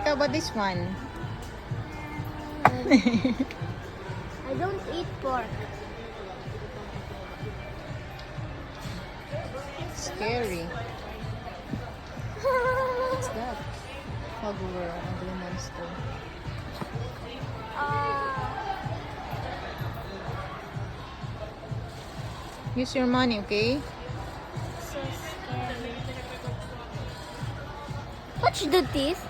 Tarik, how about this one? I don't eat pork. Scary. What's that? Hogwarts, ugly monster. Use your money, okay? So scary. Touch the teeth.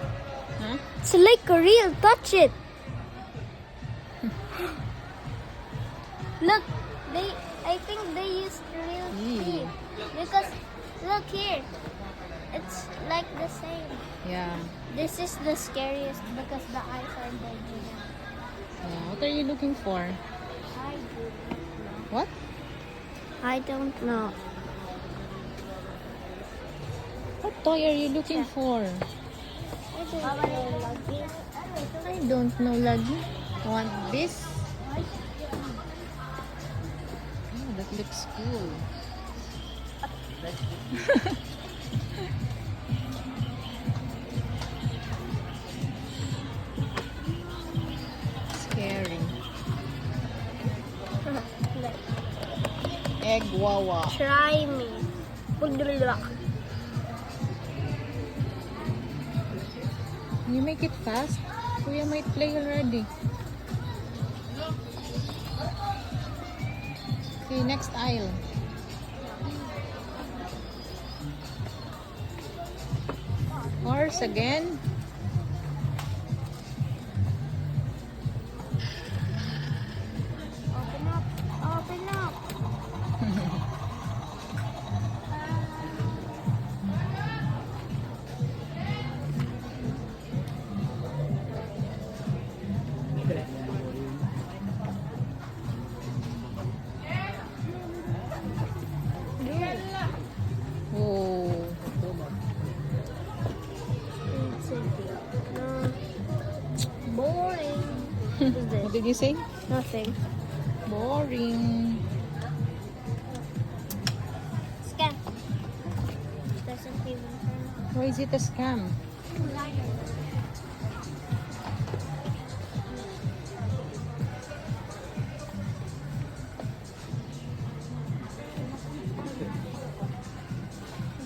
Huh? It's like a real. Touch it. Look, I think they used real teeth. Because, look here. It's like the same. Yeah. This is the scariest because the eyes are big. Yeah. What are you looking for? I do not know. What? I don't know. What toy are you looking for? I don't know, Lagi. Want this? Oh, that looks cool. Scary. Egg wawa. Try me. You make it fast. Kuya might play already. Okay, next aisle. Horse again. Open up. Open up. Oh. Boring. What is What this? did you say? Nothing. Boring. Scam. Doesn't even turn on. Why is it a scam?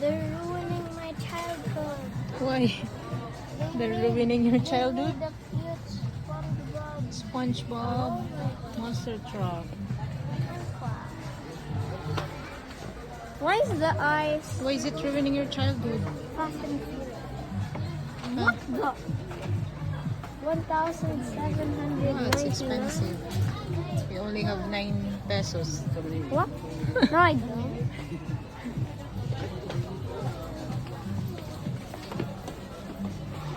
They're ruining my childhood. Why? They're ruining your childhood? The cute SpongeBob. SpongeBob Monster Truck. Why is the eyes Why is it ruining your childhood? Fast and Furious? Huh? What the? 1,799. Oh, it's expensive. We only have 9 pesos. What? No, I don't.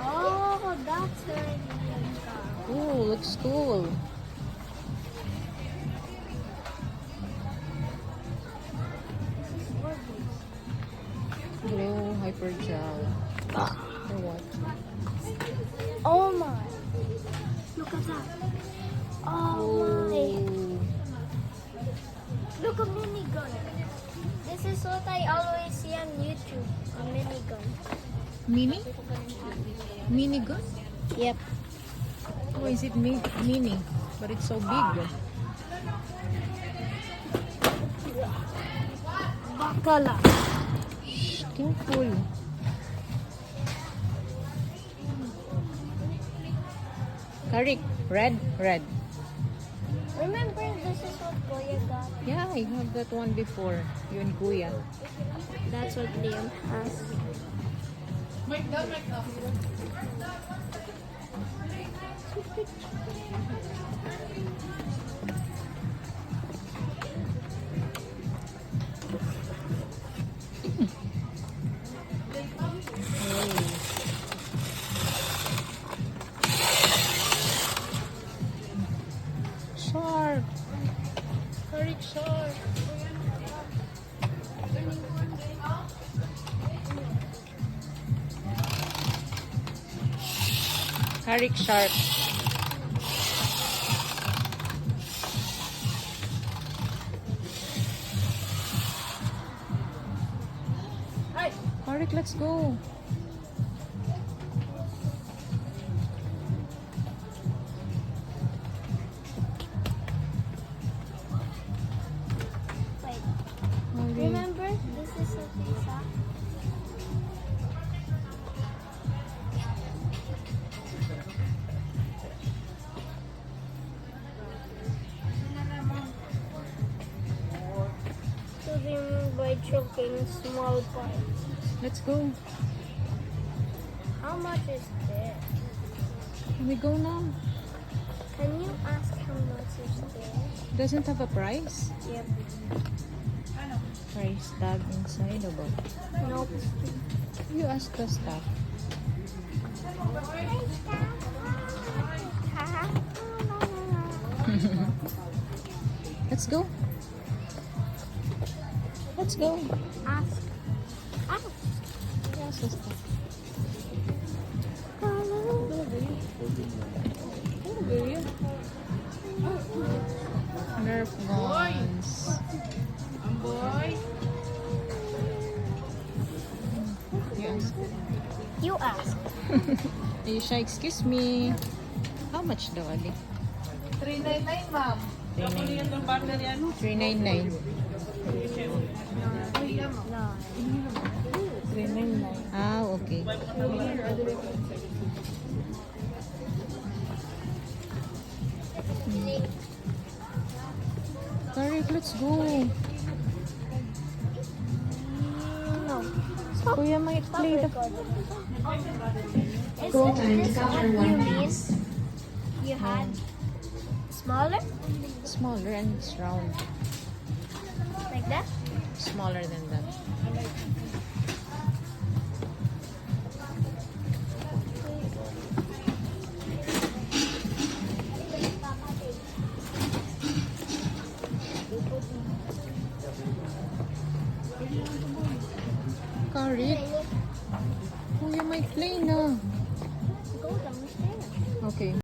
Oh, that's very good. Ooh, looks cool. Blue Hypergel. For what? Oh my. Look at that. Oh my. Ooh. Look, a minigun. This is what I always see on YouTube. A minigun. Mini? Minigun? Yep. Why is it mini? But it's so big. Bakala. Shh, careful. Karik, red? Red. Remember, this is what Goya got. Yeah, I have that one before. You and Kuya. That's what Liam has. Shark. Karik shark. Karik shark. Karik, let's go. by choking small parts. Let's go. How much is this? Can we go now? Can you ask how much is this? Doesn't have a price? Yep. Price tag inside about. Nope. You ask the staff. Let's go. Let's go. Ask. Ask. Yes, the staff. Nerf guns. Yes. You ask. Ayusha, excuse me. How much daw, Ali? 399, ma'am. Tapos yung partner yan. 399. 399. Ah, okay. Tariq, let's go. No. Kuya might play the... Is Go. this what you miss? You had smaller? Smaller and it's round. Like that? Smaller than that. Tariq,